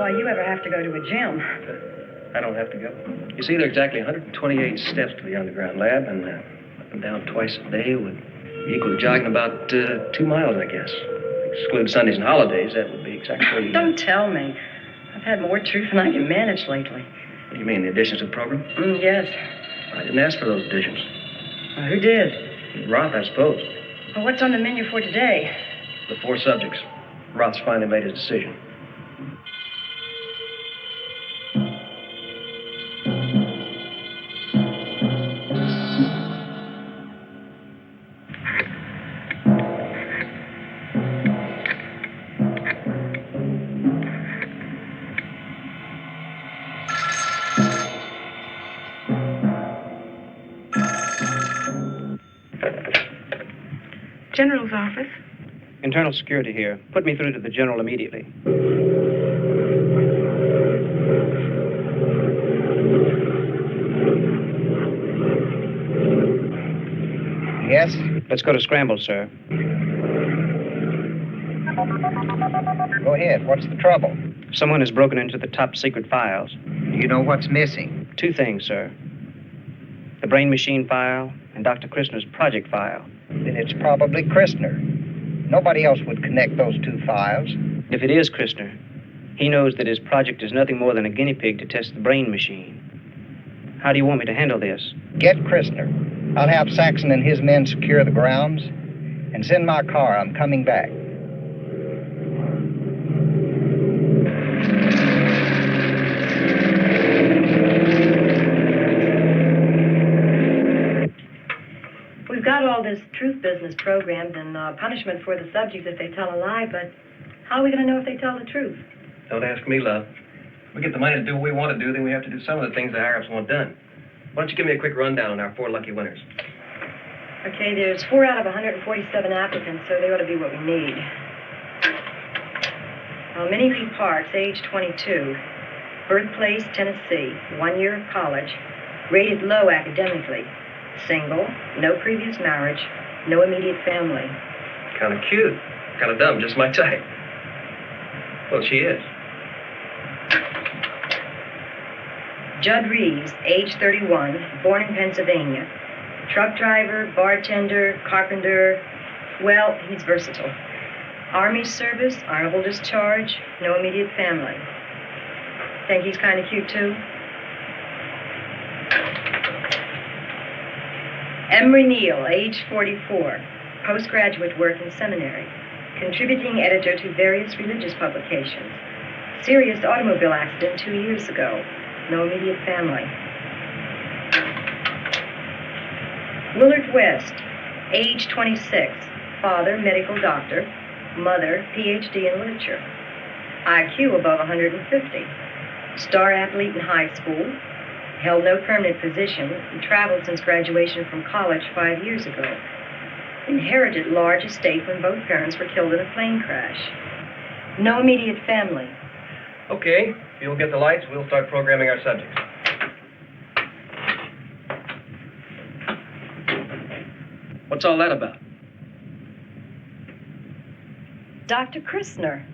why you ever have to go to a gym. I don't have to go. You see, there are exactly 128 steps to the underground lab, and up and down twice a day would equal to jogging about 2 miles, I guess. Exclude Sundays and holidays, that would be exactly... Don't tell me. I've had more truth than I can manage lately. What do you mean, the additions to the program? Yes. I didn't ask for those additions. Well, who did? Roth, I suppose. Well, what's on the menu for today? The 4 subjects. Roth's finally made his decision. General's office. Internal security here. Put me through to the general immediately. Yes? Let's go to scramble, sir. Go ahead. What's the trouble? Someone has broken into the top secret files. Do you know what's missing? 2 things, sir. The brain machine file and Dr. Christner's project file. Then it's probably Christner. Nobody else would connect those 2 files. If it is Christner, he knows that his project is nothing more than a guinea pig to test the brain machine. How do you want me to handle this? Get Christner. I'll have Saxon and his men secure the grounds. And send my car. I'm coming back. We've got all this truth business programmed and punishment for the subjects if they tell a lie, but how are we going to know if they tell the truth? Don't ask me, love. If we get the money to do what we want to do, then we have to do some of the things the higher-ups want done. Why don't you give me a quick rundown on our 4 lucky winners? Okay, there's 4 out of 147 applicants, so they ought to be what we need. Minnie Lee Parks, age 22. Birthplace, Tennessee. 1 year of college. Rated low academically. Single. No previous marriage. No immediate family. Kind of cute. Kind of dumb, just my type. Well, she is. Judd Reeves, age 31. Born in Pennsylvania. Truck driver, bartender, carpenter. Well, he's versatile. Army service, honorable discharge, no immediate family. Think he's kind of cute, too? Emery Neal, age 44. Postgraduate work in seminary. Contributing editor to various religious publications. Serious automobile accident 2 years ago. No immediate family. Willard West, age 26. Father, medical doctor. Mother, PhD in literature. IQ above 150. Star athlete in high school. Held no permanent position. Traveled since graduation from college 5 years ago. Inherited large estate when both parents were killed in a plane crash. No immediate family. Okay, if you'll get the lights, we'll start programming our subjects. What's all that about? Dr. Christner.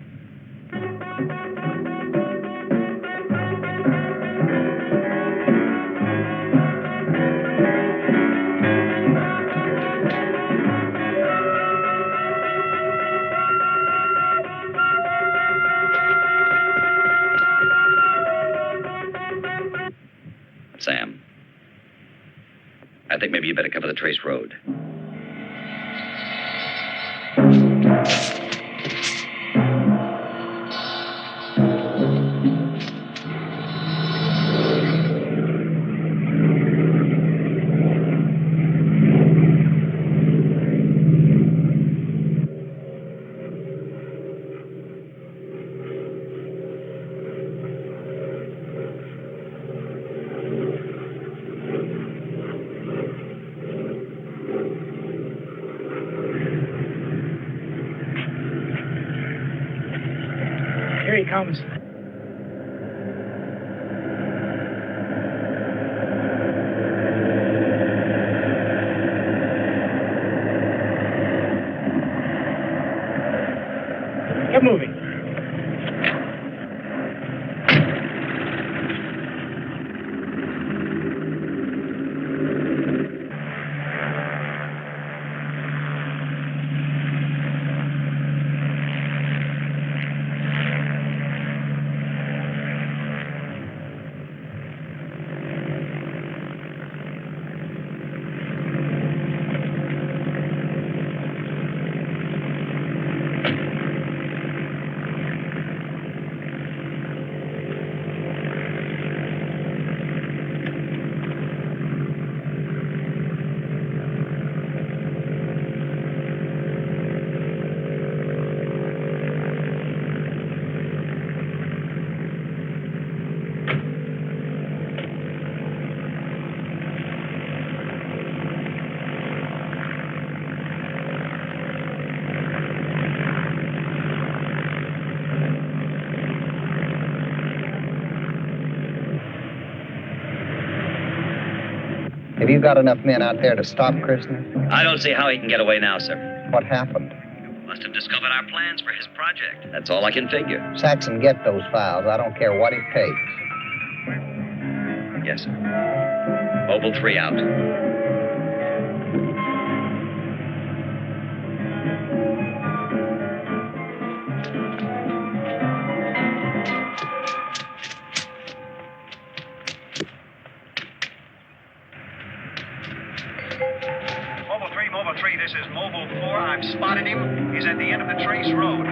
Sam, I think maybe you better cover the Trace Road. Here he comes. Get moving. Have you got enough men out there to stop Christner? I don't see how he can get away now, sir. What happened? Must have discovered our plans for his project. That's all I can figure. Saxon, get those files. I don't care what it takes. Yes, sir. Mobile 3 out. Mobile 3, this is Mobile 4. I've spotted him. He's at the end of the Trace Road.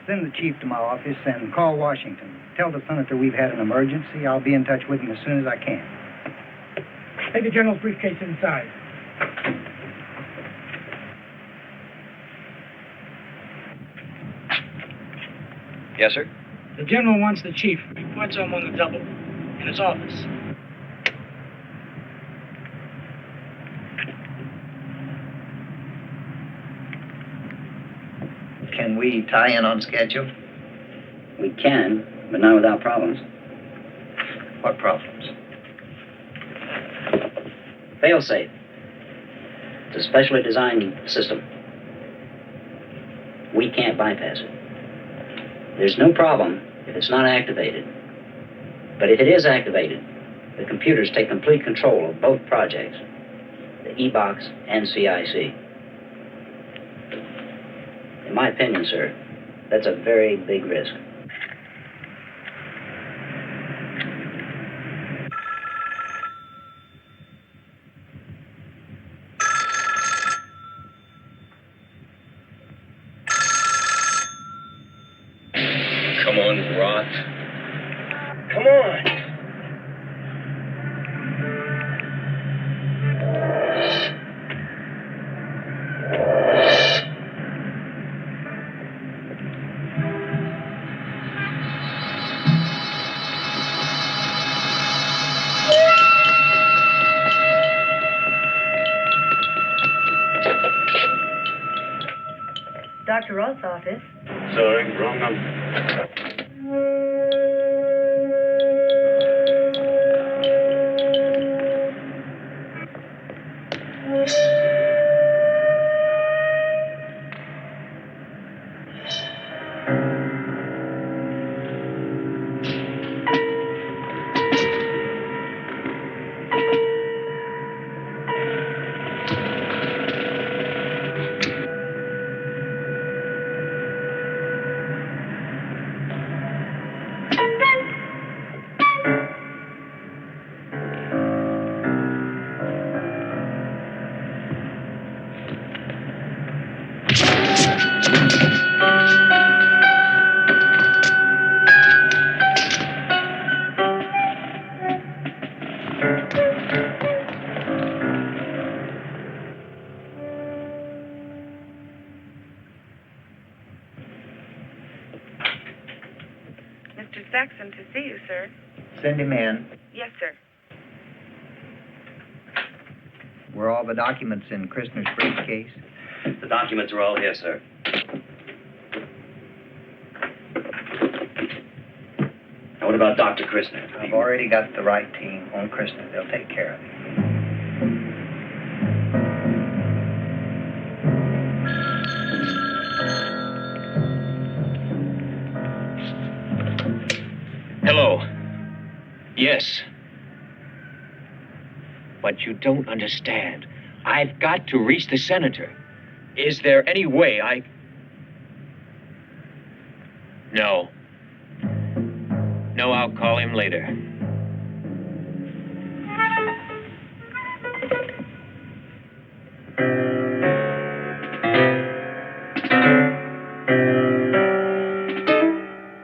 Send the chief to my office and call Washington. Tell the senator we've had an emergency. I'll be in touch with him as soon as I can. Take the general's briefcase inside. Yes, sir. The general wants the chief. Reports him on the double. In his office. Can we tie in on schedule? We can, but not without problems. What problems? Failsafe. It's a specially designed system. We can't bypass it. There's no problem if it's not activated. But if it is activated, the computers take complete control of both projects, the E-Box and CIC. In my opinion, sir, that's a very big risk. Come on, Roth. Come on. Dr. Roth's office. Sorry, wrong number. Saxon to see you, sir. Send him in. Yes, sir. Were all the documents in Christner's briefcase? The documents are all here, sir. Now, what about Dr. Christner? I've already got the right team on Christner. They'll take care of it. Hello. Yes. But you don't understand. I've got to reach the senator. Is there any way I... No. No, I'll call him later.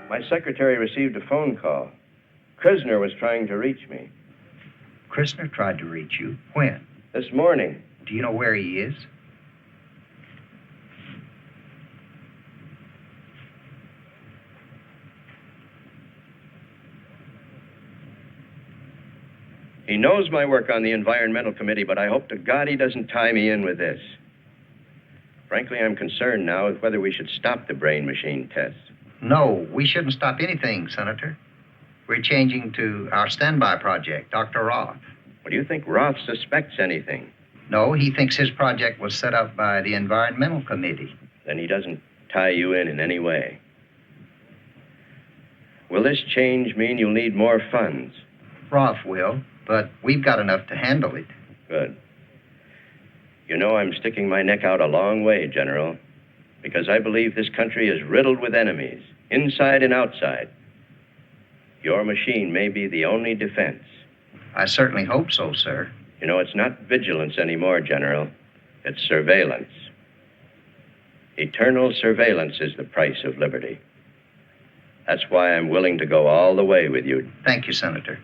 My secretary received a phone call. Christner was trying to reach me. Christner tried to reach you. When? This morning. Do you know where he is? He knows my work on the Environmental Committee, but I hope to God he doesn't tie me in with this. Frankly, I'm concerned now with whether we should stop the brain machine tests. No, we shouldn't stop anything, Senator. We're changing to our standby project, Dr. Roth. Well, do you think Roth suspects anything? No, he thinks his project was set up by the Environmental Committee. Then he doesn't tie you in any way. Will this change mean you'll need more funds? Roth will, but we've got enough to handle it. Good. You know, I'm sticking my neck out a long way, General, because I believe this country is riddled with enemies, inside and outside. Your machine may be the only defense. I certainly hope so, sir. You know, it's not vigilance anymore, General. It's surveillance. Eternal surveillance is the price of liberty. That's why I'm willing to go all the way with you. Thank you, Senator.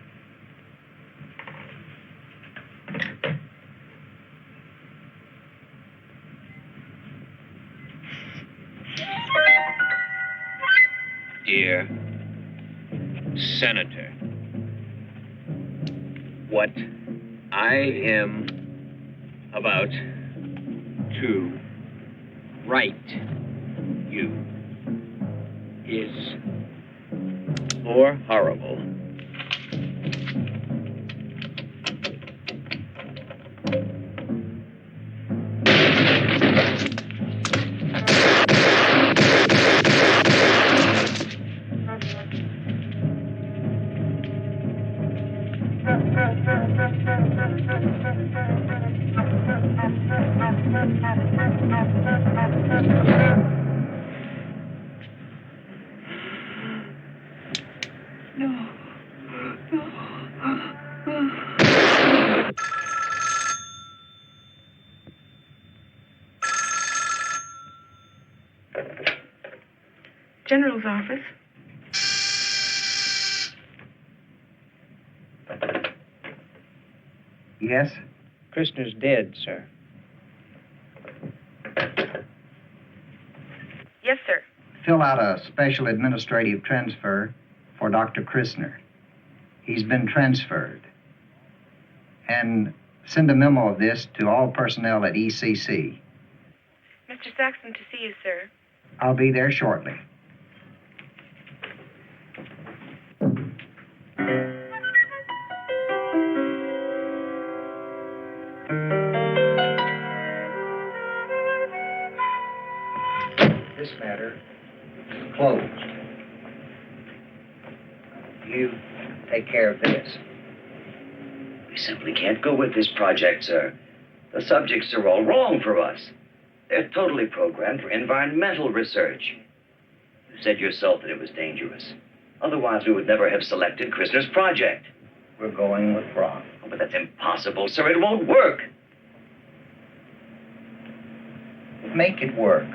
Dear Senator, what I am about to write you is more horrible General's office. Yes? Christner's dead, sir. Yes, sir. Fill out a special administrative transfer for Dr. Christner. He's been transferred. And send a memo of this to all personnel at ECC. Mr. Saxon to see you, sir. I'll be there shortly. This matter is closed. You take care of this. We simply can't go with this project, sir. The subjects are all wrong for us. They're totally programmed for environmental research. You said yourself that it was dangerous. Otherwise, we would never have selected Christner's project. We're going with Roth. Oh, but that's impossible, sir. It won't work. Make it work.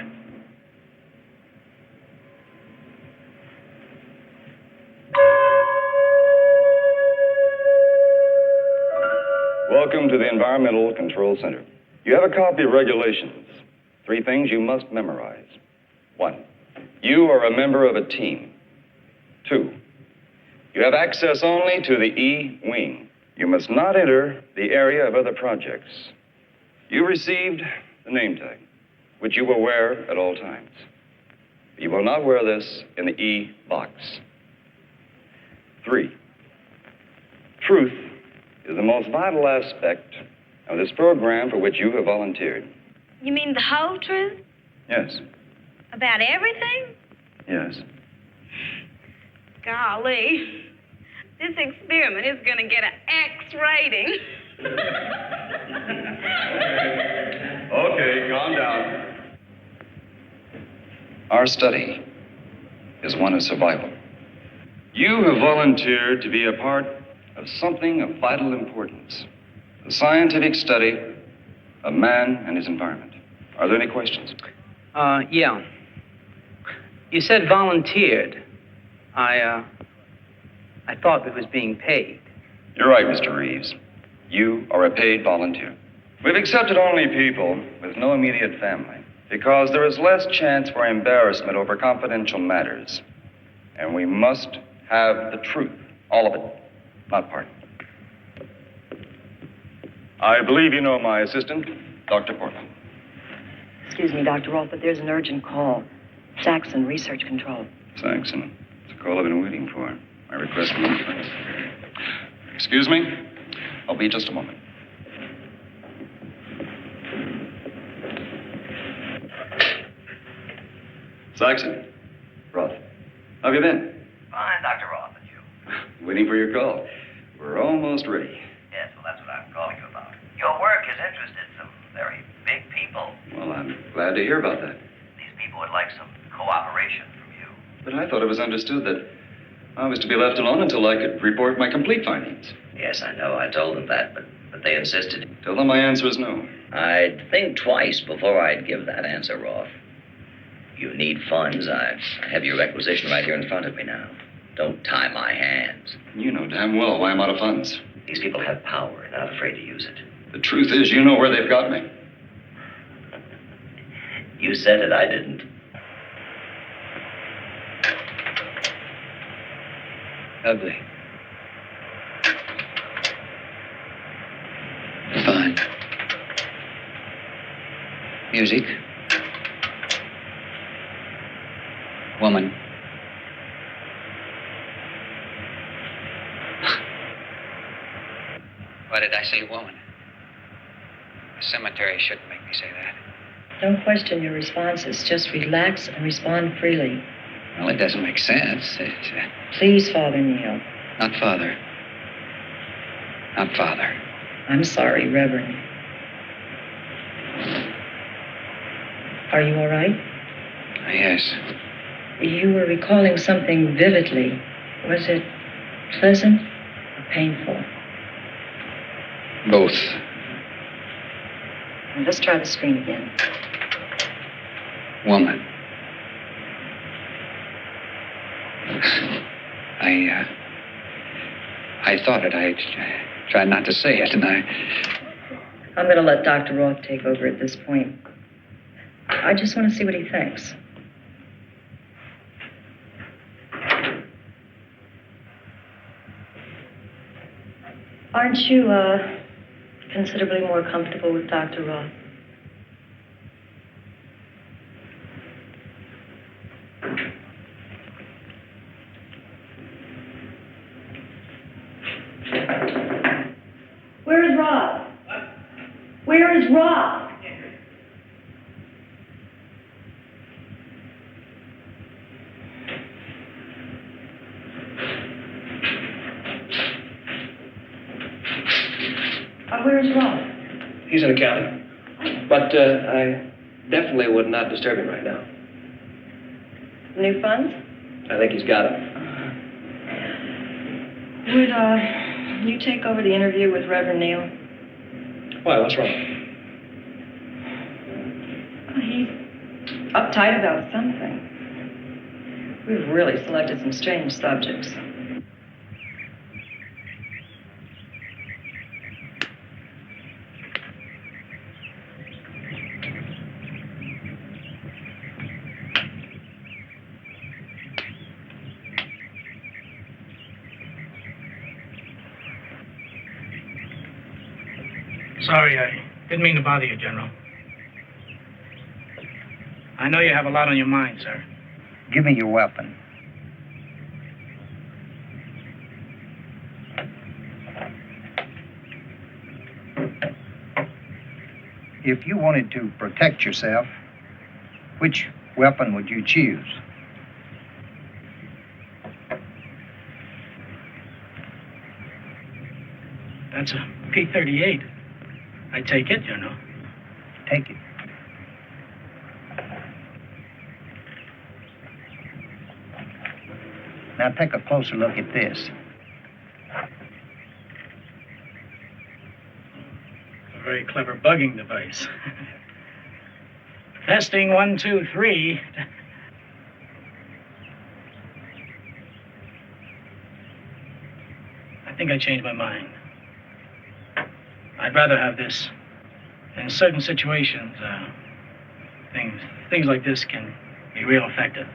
Welcome to the Environmental Control Center. You have a copy of regulations. 3 things you must memorize. 1, you are a member of a team. 2, You have access only to the E wing. You must not enter the area of other projects. You received the name tag, which you will wear at all times. You will not wear this in the E box. 3. Truth is the most vital aspect of this program for which you have volunteered. You mean the whole truth? Yes. About everything? Yes. Golly. This experiment is going to get an X rating. Okay, calm down. Our study is one of survival. You have volunteered to be a part of something of vital importance, the scientific study of man and his environment. Are there any questions? Yeah. You said volunteered. I thought it was being paid. You're right, Mr. Reeves. You are a paid volunteer. We've accepted only people with no immediate family because there is less chance for embarrassment over confidential matters. And we must have the truth, all of it, not part. I believe you know my assistant, Dr. Portman. Excuse me, Dr. Roth, but there's an urgent call. Saxon, Research Control. Saxon, it's a call I've been waiting for. My request for me. Excuse me? I'll be just a moment. Saxon. Roth. How have you been? Fine, Dr. Roth, and you? Waiting for your call. We're almost ready. Yes, well, that's what I'm calling you about. Your work has interested some very big people. Well, I'm glad to hear about that. These people would like some cooperation from you. But I thought it was understood that I was to be left alone until I could report my complete findings. Yes, I know. I told them that, but they insisted. Tell them my answer is no. I'd think twice before I'd give that answer, Roth. You need funds. I have your requisition right here in front of me now. Don't tie my hands. You know damn well why I'm out of funds. These people have power and are not afraid to use it. The truth is, you know where they've got me. You said it, I didn't. Ugly. Fine. Music. Woman. Why did I say woman? The cemetery shouldn't make me say that. Don't question your responses. Just relax and respond freely. Well, it doesn't make sense. Please, Father Neil. Not father. Not father. I'm sorry, Reverend. Are you all right? Yes. You were recalling something vividly. Was it pleasant or painful? Both. Let's try the screen again. Woman. I thought it. I tried not to say it, and I'm going to let Dr. Roth take over at this point. I just want to see what he thinks. Aren't you, considerably more comfortable with Dr. Roth? Where is Roth? Where is Roth? Where is Roth? He's in accounting. But I definitely would not disturb him right now. New funds? I think he's got it. Would, you take over the interview with Reverend Neil? Why? What's wrong? He's uptight about something. We've really selected some strange subjects. Sorry, I didn't mean to bother you, General. I know you have a lot on your mind, sir. Give me your weapon. If you wanted to protect yourself, which weapon would you choose? That's a P-38. I take it, General. Take it. Now take a closer look at this. A very clever bugging device. Testing 1, 2, 3. I think I changed my mind. I'd rather have this. In certain situations, things like this can be real effective.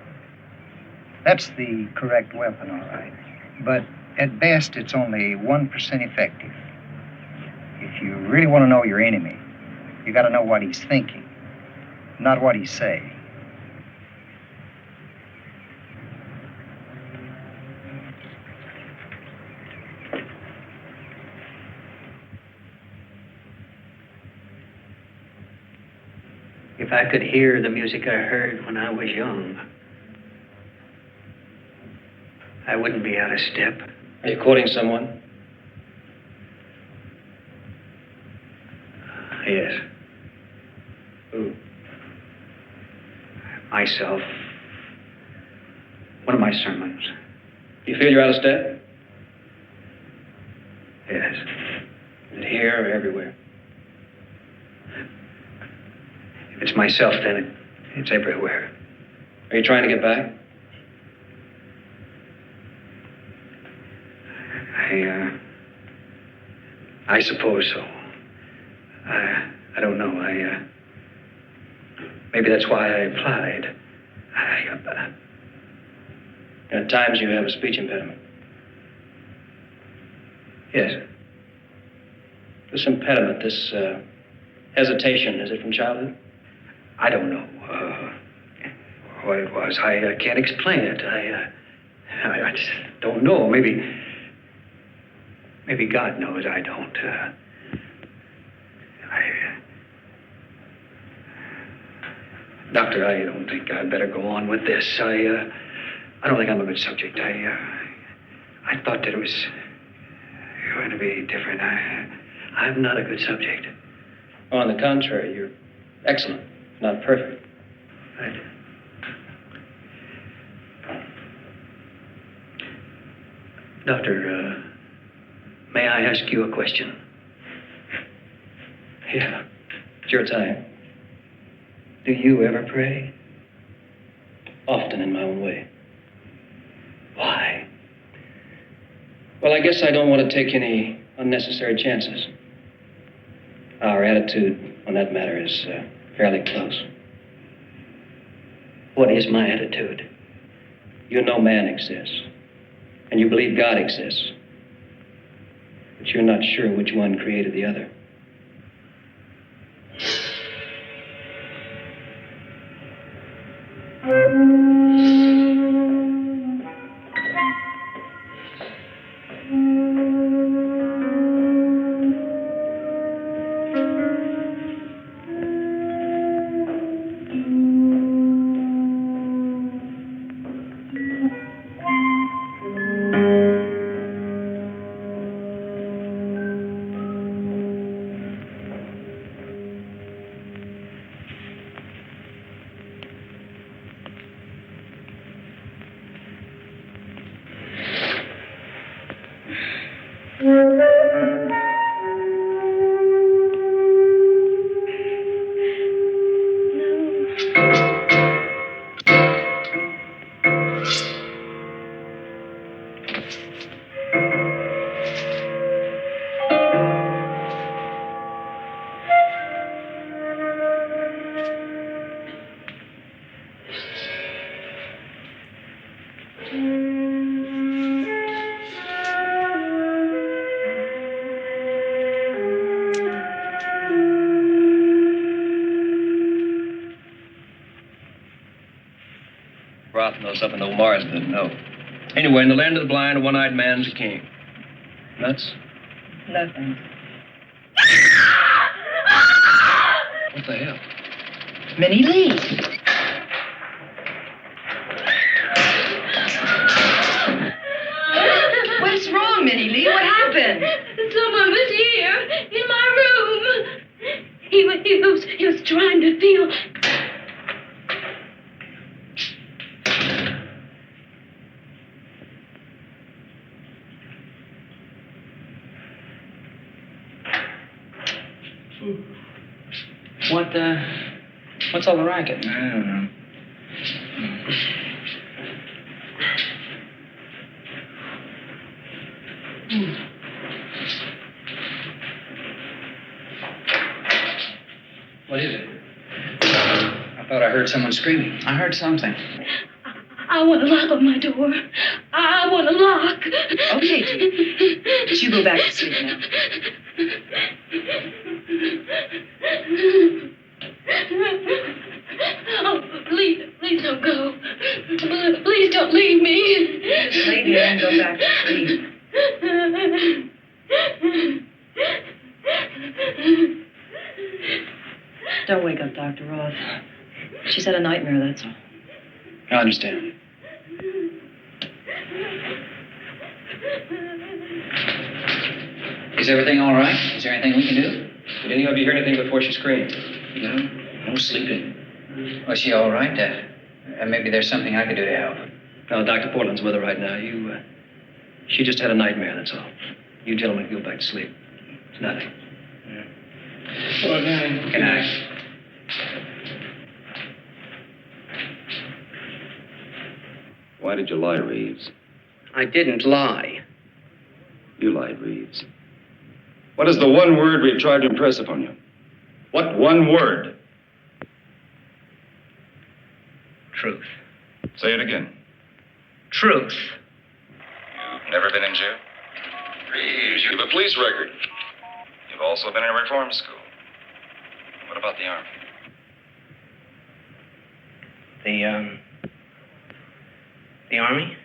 That's the correct weapon, all right. But at best, it's only 1% effective. If you really want to know your enemy, you got to know what he's thinking, not what he's saying. If I could hear the music I heard when I was young, I wouldn't be out of step. Are you quoting someone? Yes. Who? Myself. One of my sermons. You feel you're out of step? Yes. Is it here or everywhere? If it's myself, then it's everywhere. Are you trying to get back? I suppose so. I don't know. Maybe that's why I applied. At times you have a speech impediment. Yes. This impediment, this hesitation, is it from childhood? I don't know what it was. I can't explain it. I just don't know. Maybe God knows I don't. Doctor, I don't think I'd better go on with this. I don't think I'm a good subject. I thought that it was going to be different. I'm not a good subject. On the contrary, you're excellent, not perfect. Right. Doctor, may I ask you a question? Yeah, it's your time. Do you ever pray? Often in my own way. Why? Well, I guess I don't want to take any unnecessary chances. Our attitude on that matter is fairly close. What is my attitude? You know man exists, and you believe God exists, but you're not sure which one created the other. Pop knows something old Mars didn't know. Anyway, in the land of the blind, a one-eyed man's a king. Nuts? Nothing. What the hell? Minnie Lee. What's wrong, Minnie Lee? What happened? Someone was here in my room. He was trying to feel. What's all the racket? I don't know. What is it? I thought I heard someone screaming. I heard something. I want to lock on my door. I want to lock. Okay, dear. But you go back to sleep now. Oh, please don't go. Please don't leave me. Just lay here and go back to sleep. Don't wake up Dr. Roth. She's had a nightmare, that's all. I understand. Is everything all right? Is there anything we can do? Did any of you hear anything before she screamed? No sleeping. Was she all right? Maybe there's something I could do to help. No, Dr. Portland's with her right now. She just had a nightmare, that's all. You gentlemen go back to sleep. It's nothing. Good night. Good night. Why did you lie, Reeves? I didn't lie. You lied, Reeves. What is the one word we've tried to impress upon you? What one word? Truth. Say it again. Truth. You've never been in jail? Reeves, you have a police record. You've also been in a reform school. What about the Army? The Army?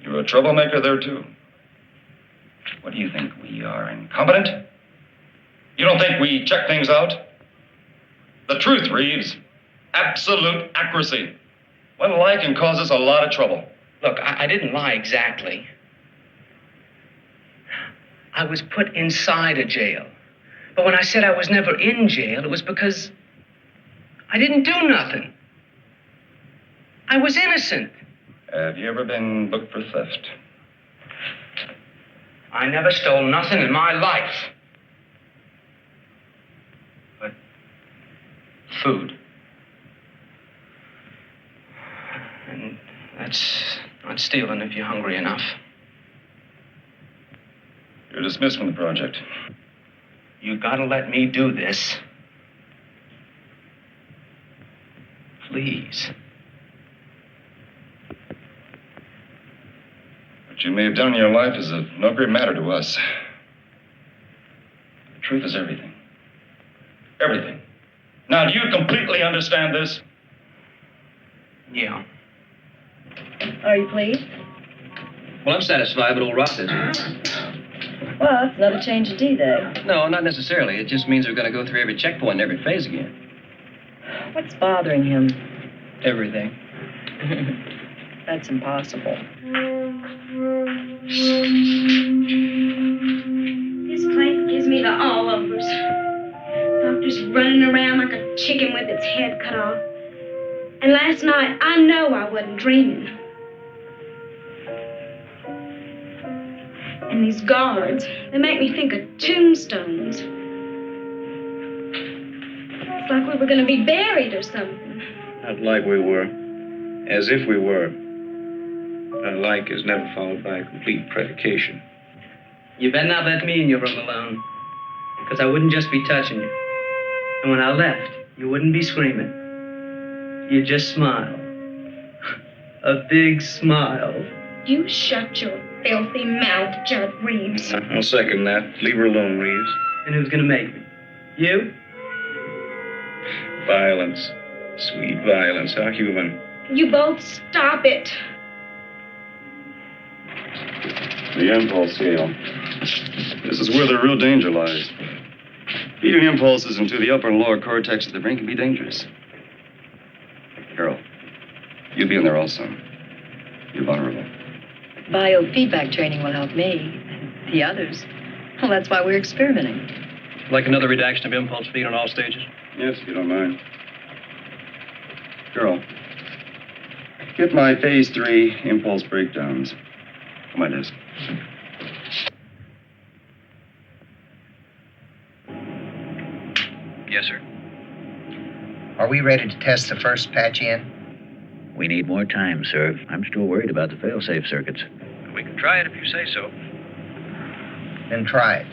You're a troublemaker there, too. What do you think? We are incompetent? You don't think we check things out? The truth, Reeves. Absolute accuracy. One lie can cause us a lot of trouble. Look, I didn't lie exactly. I was put inside a jail. But when I said I was never in jail, it was because I didn't do nothing. I was innocent. Have you ever been booked for theft? I never stole nothing in my life. But food. And that's not stealing if you're hungry enough. You're dismissed from the project. You gotta let me do this. Please. What you may have done in your life is of no great matter to us. The truth is everything. Everything. Now, do you completely understand this? Yeah. Are you pleased? Well, I'm satisfied, but old Roth isn't. Well, it's another change of D-Day. No, not necessarily. It just means we're going to go through every checkpoint and every phase again. What's bothering him? Everything. That's impossible. This place gives me the all-overs. Doctor's running around like a chicken with its head cut off. And last night, I know I wasn't dreaming. And these guards, they make me think of tombstones. It's like we were going to be buried or something. Not like we were. As if we were. A like is never followed by a complete predication. You better not let me in your room alone. Because I wouldn't just be touching you. And when I left, you wouldn't be screaming. You'd just smile. A big smile. You shut your filthy mouth, Judd Reeves. I'll second that. Leave her alone, Reeves. And who's gonna make me? You? Violence. Sweet violence. How human. You both stop it. The impulse scale. This is where the real danger lies. Feeding impulses into the upper and lower cortex of the brain can be dangerous. Carol, you be in there also. You're vulnerable. Biofeedback training will help me. The others. Well, that's why we're experimenting. Like another redaction of impulse feed on all stages? Yes, if you don't mind. Carol, get my phase 3 impulse breakdowns on my desk. Yes, sir. Are we ready to test the first patch in? We need more time, sir. I'm still worried about the fail-safe circuits. We can try it if you say so. Then try it.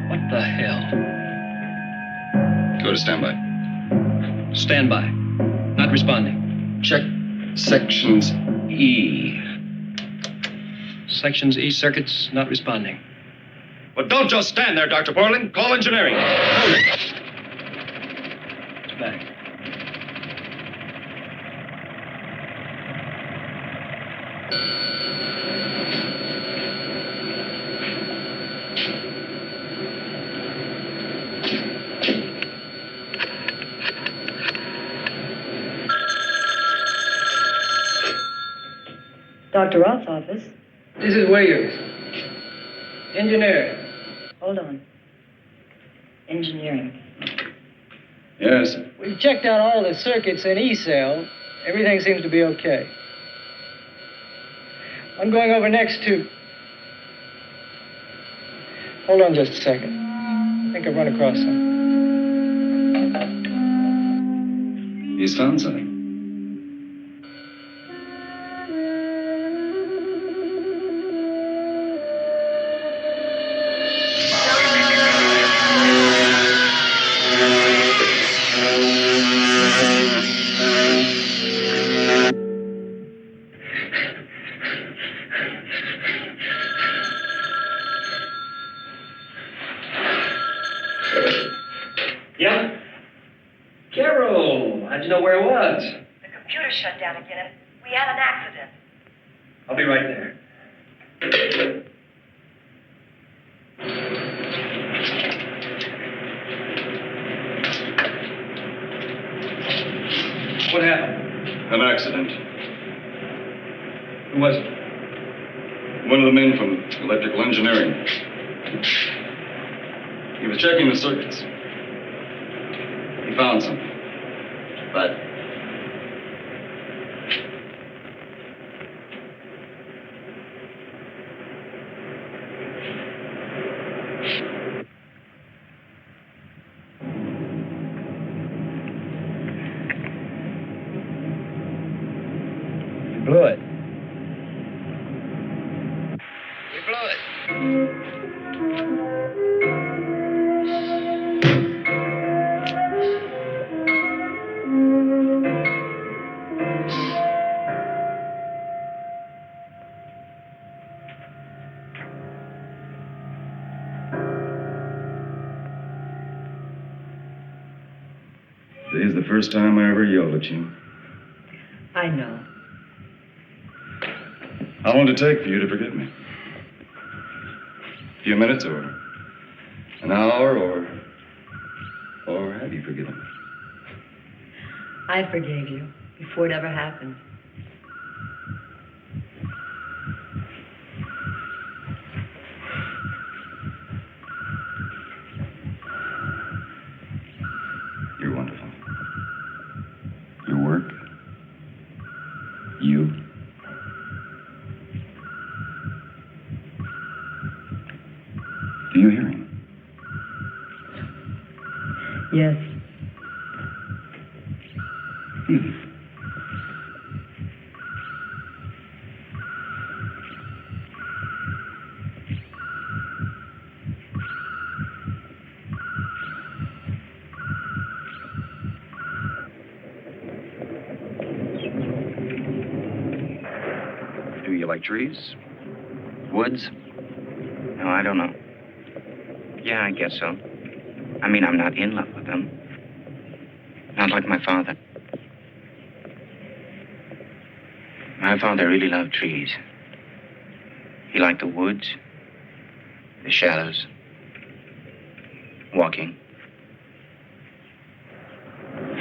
What the hell? Go to standby. Standby. Not responding. Check sections E. Sections E circuits not responding. Well, don't just stand there, Dr. Portland. Call engineering. It's back. Dr. Roth's office. This is Williams. Engineer. Hold on. Engineering. Yes. We've checked out all the circuits in E-cell. Everything seems to be okay. I'm going over next to... Hold on just a second. I think I've run across something. He's found something. Yeah? Carol, how'd you know where it was? The computer shut down again. We had an accident. I'll be right there. What happened? An accident. Who was it? One of the men from electrical engineering. He was checking the circuits. He found something. But You blew it. We blew it. today's the first time I ever yelled at you. I know. How long did it take for you to forgive me? A few minutes or an hour or have you forgiven me? I forgave you before it ever happened. You're wonderful. Your work, you. Do you hear him? Yes. Do you like trees? Woods? No, I don't know. Yeah, I guess so. I mean, I'm not in love with them. Not like my father. My father really loved trees. He liked the woods, the shadows, walking.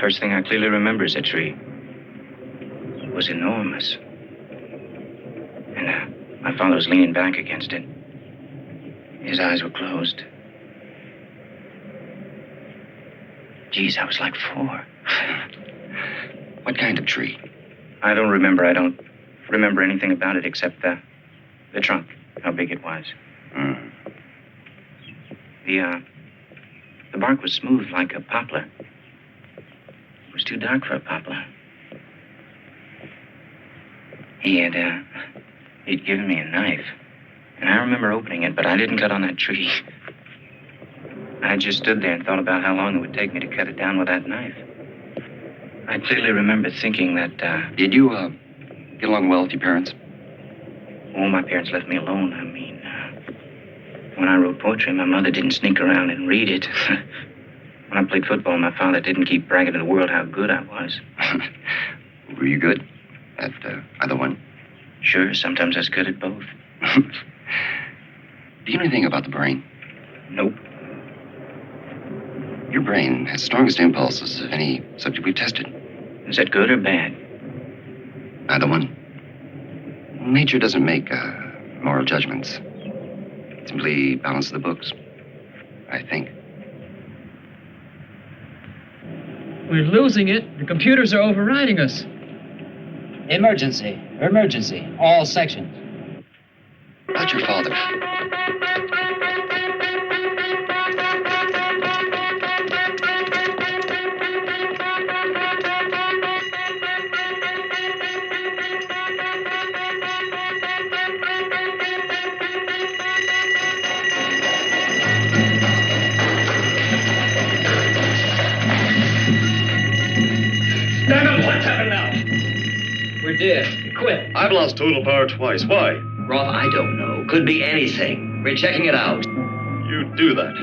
First thing I clearly remember is a tree. It was enormous. And my father was leaning back against it. His eyes were closed. Geez, I was like 4. What kind of tree? I don't remember. I don't remember anything about it except the trunk, how big it was. Mm. The bark was smooth like a poplar. It was too dark for a poplar. He'd given me a knife. And I remember opening it, but I didn't cut on that tree. I just stood there and thought about how long it would take me to cut it down with that knife. I clearly remember thinking that, Did you, get along well with your parents? Oh, my parents left me alone. I mean, when I wrote poetry, my mother didn't sneak around and read it. When I played football, my father didn't keep bragging to the world how good I was. Were you good at either one? Sure, sometimes I was good at both. Do you know anything about the brain? Nope. Your brain has the strongest impulses of any subject we've tested. Is that good or bad? Either one. Nature doesn't make moral judgments. It simply balances the books, I think. We're losing it. The computers are overriding us. Emergency. Emergency. All sections. About your father. Stand up. What's happened now? We're dead. Quit. I've lost total power twice. Why? Roth, I don't know. Could be anything. We're checking it out. You do that.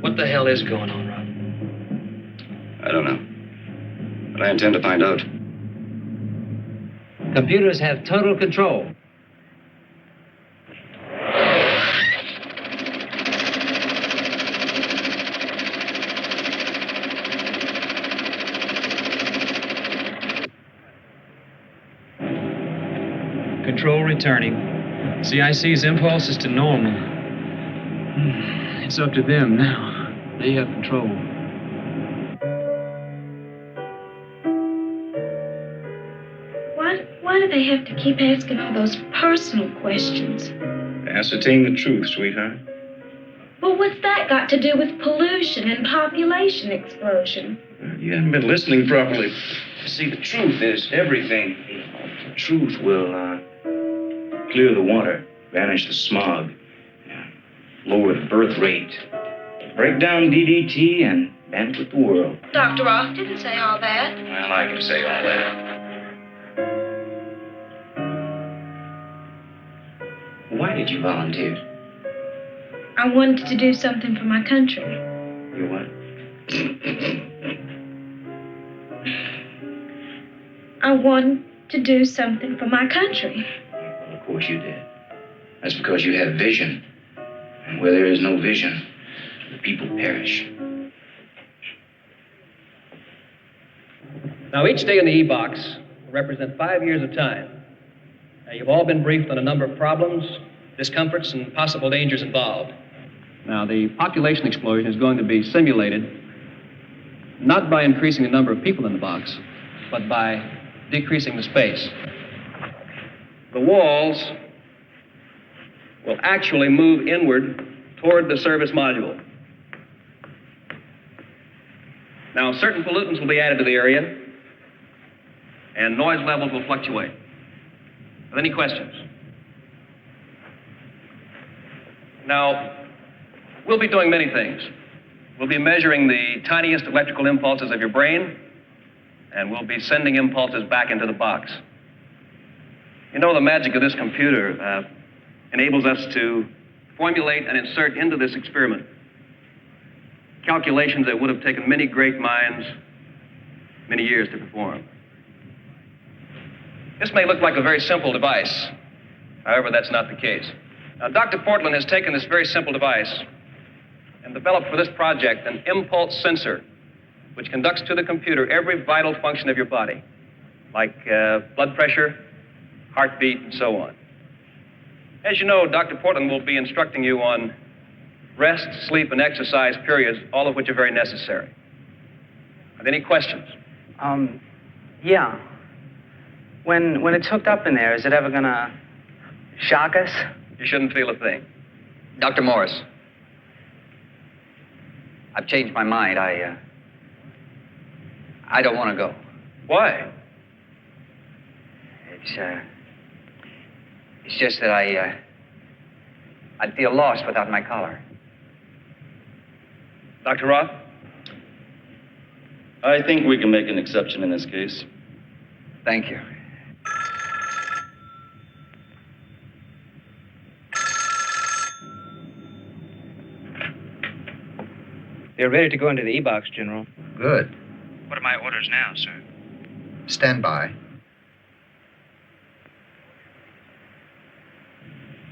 What the hell is going on, Rob? I don't know. But I intend to find out. Computers have total control. Control returning. CIC's impulse is to normal. It's up to them now. They have control. Why do they have to keep asking all those personal questions? Ascertain the truth, sweetheart. Well, what's that got to do with pollution and population explosion? You haven't been listening properly. See, the truth is everything. The truth will clear the water, banish the smog, lower the birth rate, break down DDT, and benefit the world. Dr. Roth didn't say all that. Well, I can say all that. Why did you volunteer? I wanted to do something for my country. You what? I wanted to do something for my country. Well, of course you did. That's because you have vision. And where there is no vision, the people perish. Now, each day in the E-box will represent 5 years of time. Now, you've all been briefed on a number of problems, discomforts, and possible dangers involved. Now, the population explosion is going to be simulated not by increasing the number of people in the box, but by decreasing the space. The walls will actually move inward toward the service module. Now, certain pollutants will be added to the area, and noise levels will fluctuate. Are there any questions? Now, we'll be doing many things. We'll be measuring the tiniest electrical impulses of your brain, and we'll be sending impulses back into the box. You know, the magic of this computer, enables us to formulate and insert into this experiment calculations that would have taken many great minds many years to perform. This may look like a very simple device. However, that's not the case. Now, Dr. Portland has taken this very simple device and developed for this project an impulse sensor which conducts to the computer every vital function of your body, like blood pressure, heartbeat, and so on. As you know, Dr. Portland will be instructing you on rest, sleep, and exercise periods, all of which are very necessary. Are there any questions? Yeah. When it's hooked up in there, is it ever gonna shock us? You shouldn't feel a thing. Dr. Morris, I've changed my mind. I don't want to go. Why? It's just that I'd feel lost without my collar. Dr. Roth? I think we can make an exception in this case. Thank you. They're ready to go into the E-box, General. Good. What are my orders now, sir? Stand by.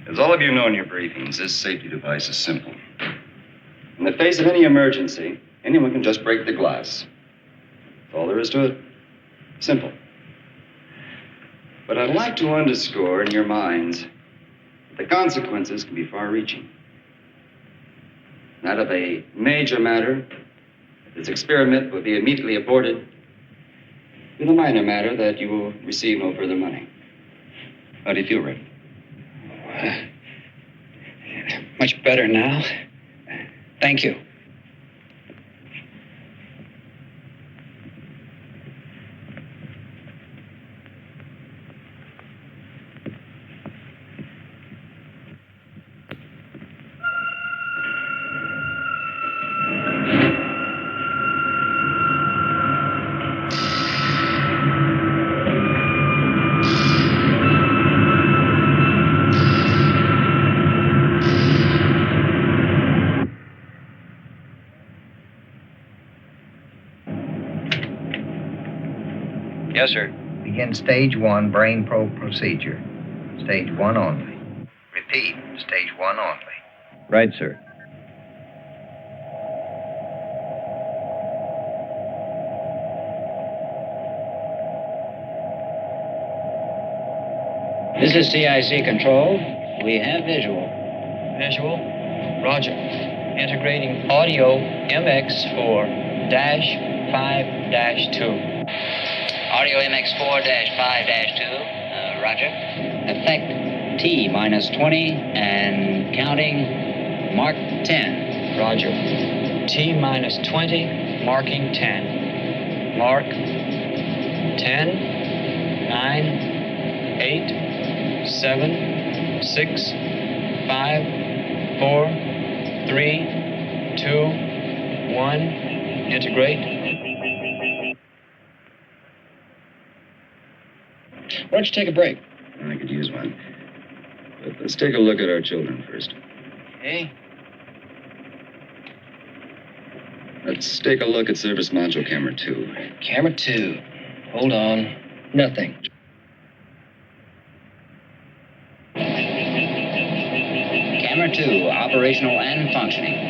As all of you know in your briefings, this safety device is simple. In the face of any emergency, anyone can just break the glass. That's all there is to it. Simple. But I'd like to underscore in your minds that the consequences can be far-reaching. That of a major matter, this experiment will be immediately aborted, with a minor matter that you will receive no further money. How do you feel, Rick? Much better now. Thank you. Yes, sir. Begin stage 1 brain probe procedure. Stage 1 only. Repeat, stage 1 only. Right, sir. This is CIC control. We have visual. Visual. Roger. Integrating audio MX4-5-2. Audio MX4-5-2. Roger. Effect T-20 and counting Mark 10. Roger. T-20, marking 10. Mark 10, 9, 8, 7, 6, 5, 4, 3, 2, 1. Integrate. Why don't you take a break? I could use one. But let's take a look at our children first. Okay. Let's take a look at service module camera 2. Camera 2. Hold on. Nothing. Camera 2, operational and functioning.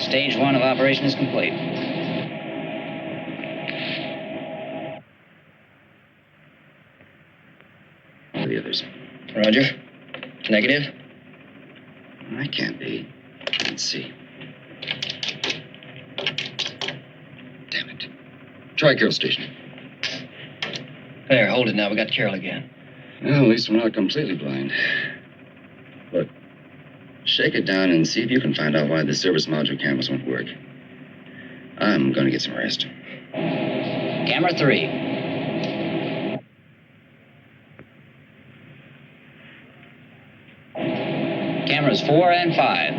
Stage 1 of operation is complete. The others. Roger. Negative. I can't be. Let's see. Damn it. Try Carol Station. There, hold it now. We got Carol again. Well, at least we're not completely blind. Look, shake it down and see if you can find out why the service module cameras won't work. I'm going to get some rest. Camera 3. cameras 4 and 5.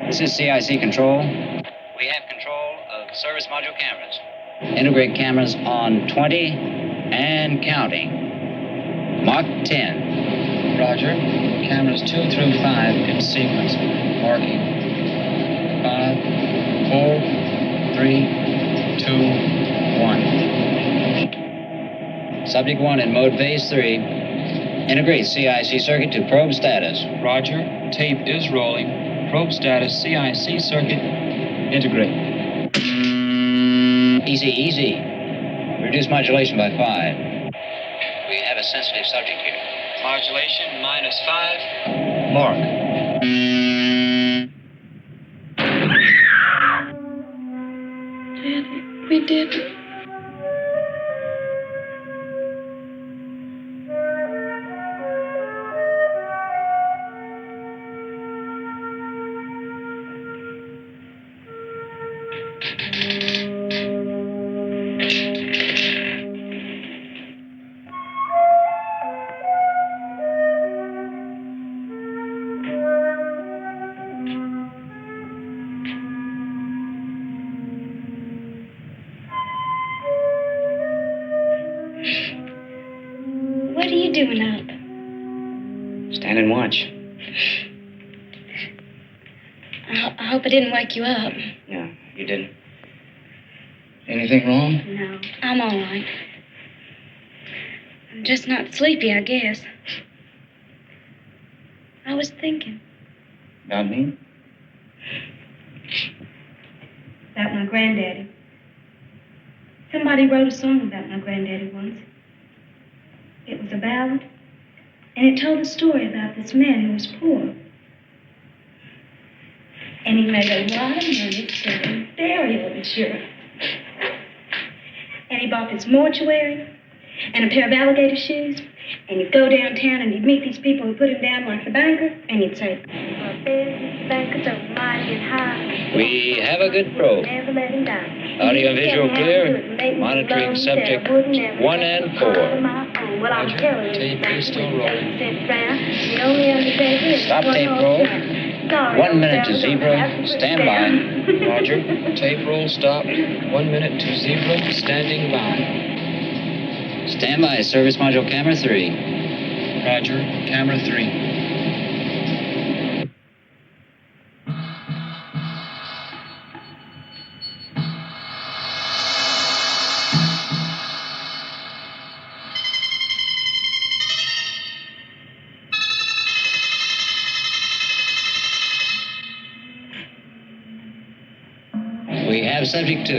This is CIC control. We have control of service module cameras. Integrate cameras on 20 and counting. Mark 10. Roger. Cameras 2 through 5 in sequence. Marking 5, 4, 3, 2, 1. Subject 1 in mode phase 3. Integrate CIC circuit to probe status. Roger. Tape is rolling. Probe status CIC circuit. Integrate. Easy, easy. Reduce modulation by 5. We have a sensitive subject here. Modulation -5. Mark. Daddy, we did it. What are you doing up? Stand and watch. I hope I didn't wake you up. No, you didn't. Anything wrong? No, I'm all right. I'm just not sleepy, I guess. I was thinking About me? about my granddaddy. Somebody wrote a song about my granddaddy once. It was a ballad, and it told a story about this man who was poor. And he made a lot of money selling burial insurance. And he bought this mortuary and a pair of alligator shoes. And he'd go downtown and he'd meet these people who put him down like the banker. And he'd say, "Our business bankers are mighty and high. We have a good probe. Never let him die. Audio and visual clear. Monitoring subject 1 and 4. Well, I'm telling you, Tape is still rolling. the only undertaker is Stop tape roll. 1 minute to zebra. Stand by. Roger. Tape roll stop. 1 minute to zebra. Standing by. Stand by. Service module camera 3. Roger. Camera 3. We have subject 2.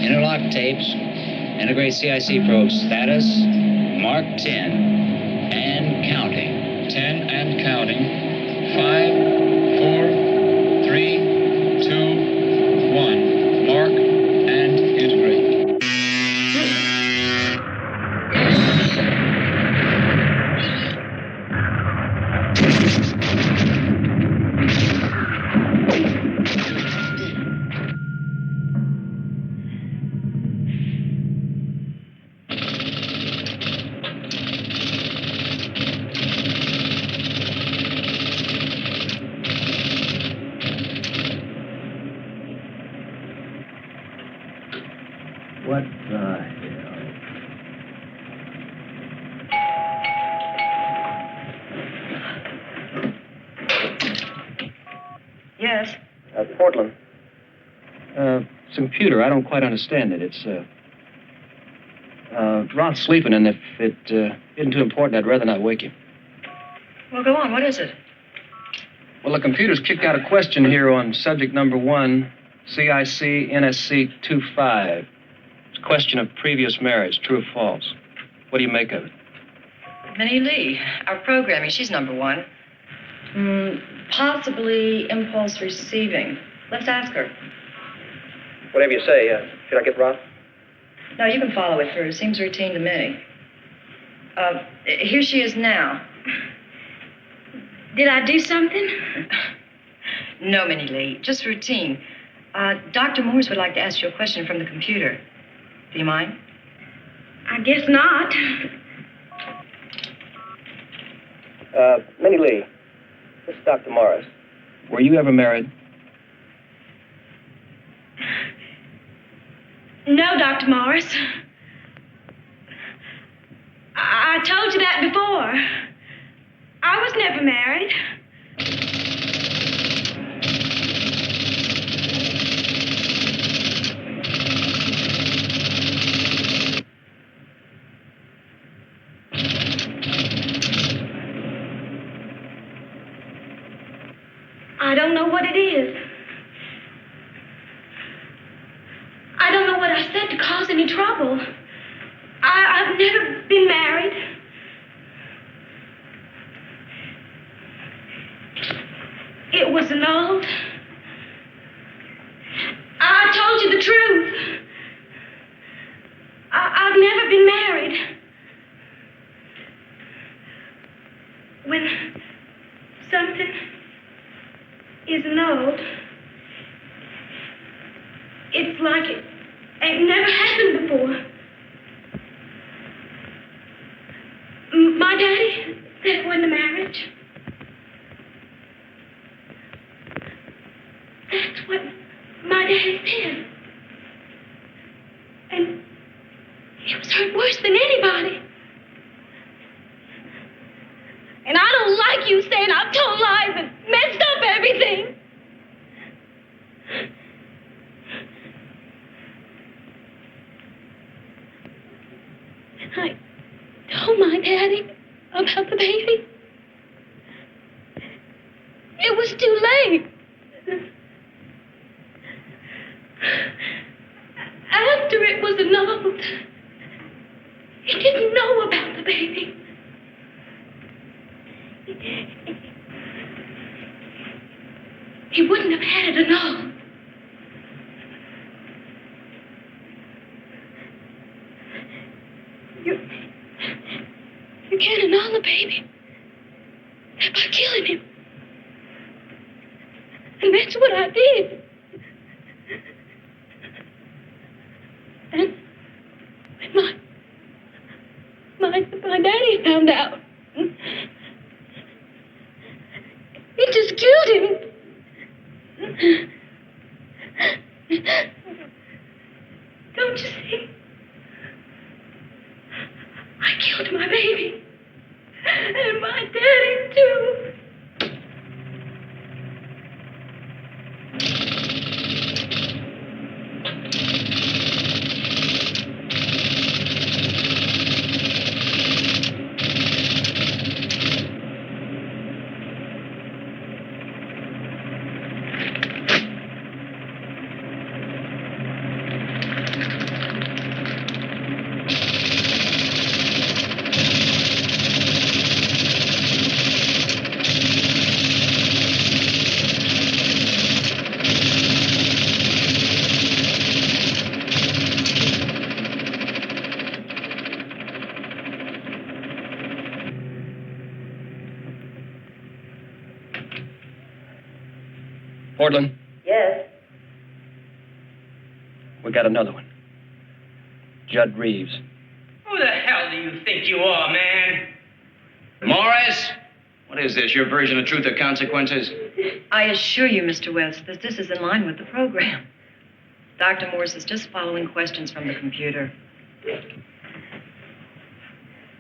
Interlock tapes. Integrate CIC probe status. Mark 10. And counting. 10 and counting. 5, 4, 3, 2, 1. Mark and integrate. What the hell? Yes. Portland. It's a computer. I don't quite understand it. It's, Roth's sleeping, and if it isn't too important, I'd rather not wake him. Well, go on. What is it? Well, the computer's kicked out a question here on subject number 1, CIC NSC 25. It's a question of previous marriage, true or false. What do you make of it? Minnie Lee, our programming. She's number 1. Possibly impulse receiving. Let's ask her. Whatever you say. Should I get Roth? No, you can follow it through. It seems routine to me. Here she is now. Did I do something? No, Minnie Lee, just routine. Dr. Morse would like to ask you a question from the computer. Do you mind? I guess not. Minnie Lee, this is Dr. Morris. Were you ever married? No, Dr. Morris. I told you that before. I was never married. I don't know what it is. I don't know what I said to cause any trouble. I've never been married. It was annulled. I told you the truth. I've never been married. When something is annulled, it's like it ain't never happened before. My daddy said it wasn't a marriage. That's what my daddy said. And he was hurt worse than anybody. And I don't like you saying I've told lies and messed up everything. I told my daddy about the baby. It was too late. After it was annulled, he didn't know about the baby. He wouldn't have had it annulled. You can't annul a baby by killing him. And that's what I did. And when my daddy found out, he just killed him. Don't you see? I killed my baby. And my daddy, too. Portland, Yes. we got another one. Judd Reeves. Who the hell do you think you are, man? Morris? What is this, your version of Truth or Consequences? I assure you, Mr. West, that this is in line with the program. Dr. Morse is just following questions from the computer.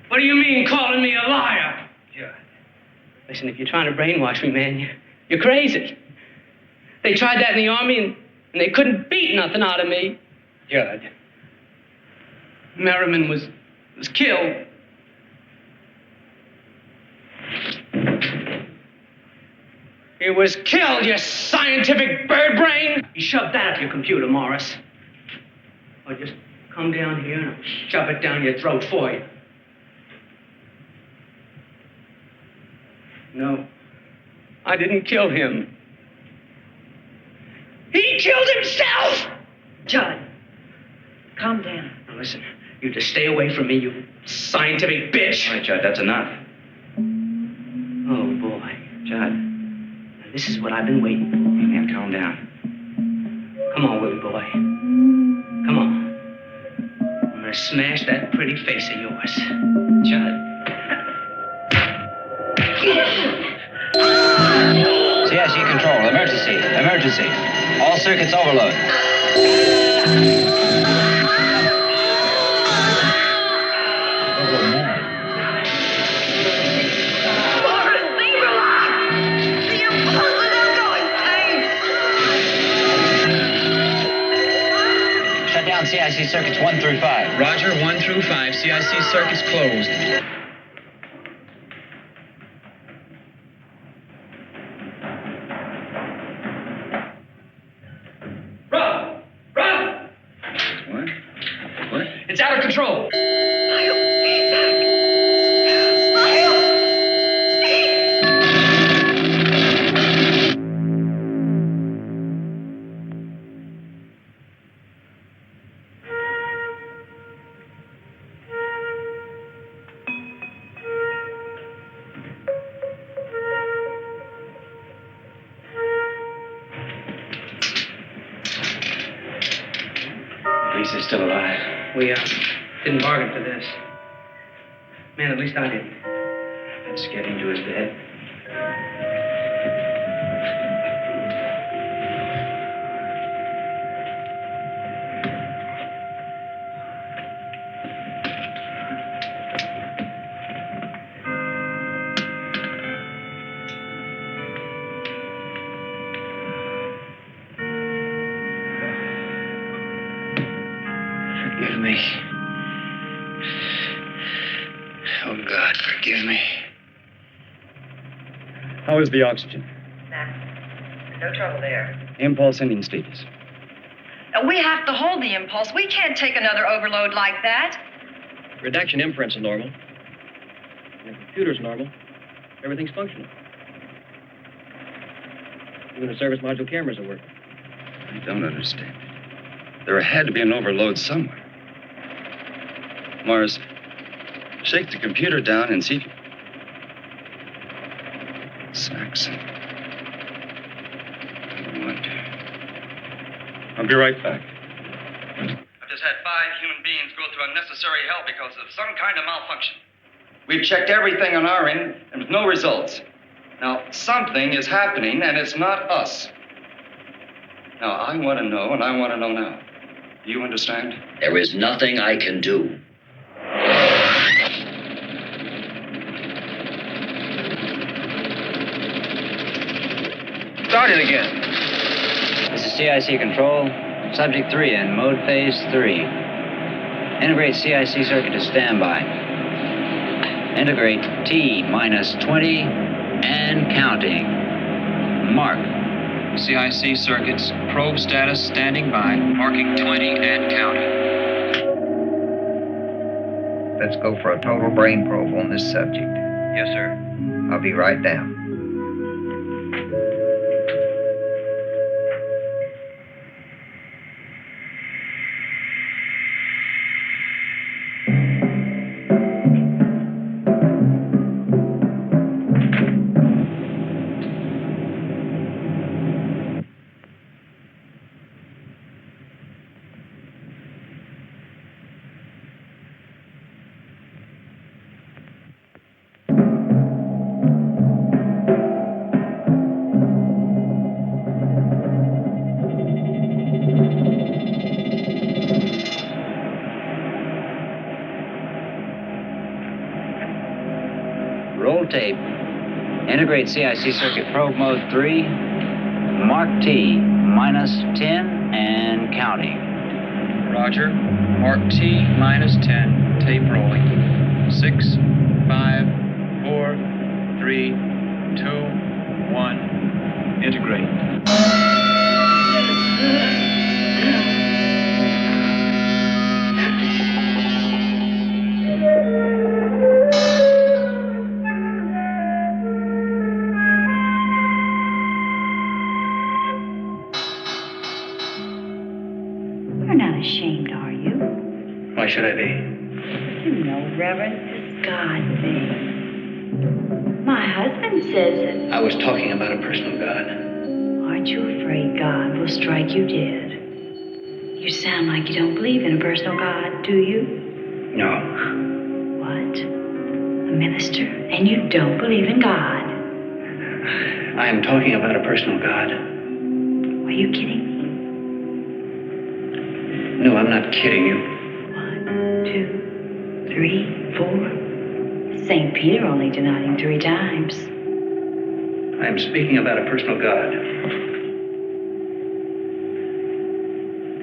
What do you mean, calling me a liar? Judd. Listen, if you're trying to brainwash me, man, you're crazy. They tried that in the Army, and they couldn't beat nothing out of me. Judd. Merriman was killed. He was killed, you scientific bird brain! You shove that up your computer, Morris. Or just come down here and I'll shove it down your throat for you. No, I didn't kill him. He killed himself! Judd, calm down. Now listen, you just stay away from me, you scientific bitch. All right, Judd, that's enough. Oh, boy. Judd. Now, this is what I've been waiting for. Man, calm down. Come on, Willie boy. Come on. I'm gonna smash that pretty face of yours. Judd. CIC control, emergency, emergency. All circuits overload. Shut down CIC circuits 1 through 5. Roger, 1 through 5. CIC circuits closed. Rob! Rob! What? It's out of control. At least they're still alive. We didn't bargain for this. Man, at least I didn't. Let's get him to his bed. Forgive me. Oh, God, forgive me. How is the oxygen? No trouble there. Impulse ending status. We have to hold the impulse. We can't take another overload like that. Reduction inference is normal. And the computer's normal. Everything's functional. Even the service module cameras are working. I don't understand. There had to be an overload somewhere. Morris, shake the computer down and see if you... Saxon. I wonder. I'll be right back. I've just had 5 human beings go through unnecessary hell because of some kind of malfunction. We've checked everything on our end, and with no results. Now, something is happening, and it's not us. Now, I want to know, and I want to know now. Do you understand? There is nothing I can do. Start it again. This is CIC control. Subject 3 in mode phase 3. Integrate CIC circuit to standby. Integrate T-20 and counting. Mark. CIC circuits, probe status standing by, marking 20 and counting. Let's go for a total brain probe on this subject. Yes, sir. I'll be right down. Roll tape. Integrate CIC circuit probe mode 3. Mark T, -10 and counting. Roger. Mark T, -10. Tape rolling. 6, 5, 4, 3, 2, 1. Integrate. You're not ashamed, are you? Why should I be? You know, Reverend, it's God's thing. My husband says it. I was talking about a personal God. Aren't you afraid God will strike you dead? You sound like you don't believe in a personal God, do you? No. What? A minister? And you don't believe in God? I am talking about a personal God. Are you kidding me? No, I'm not kidding you. 1, 2, 3, 4. St. Peter only denied him 3 times. I am speaking about a personal God.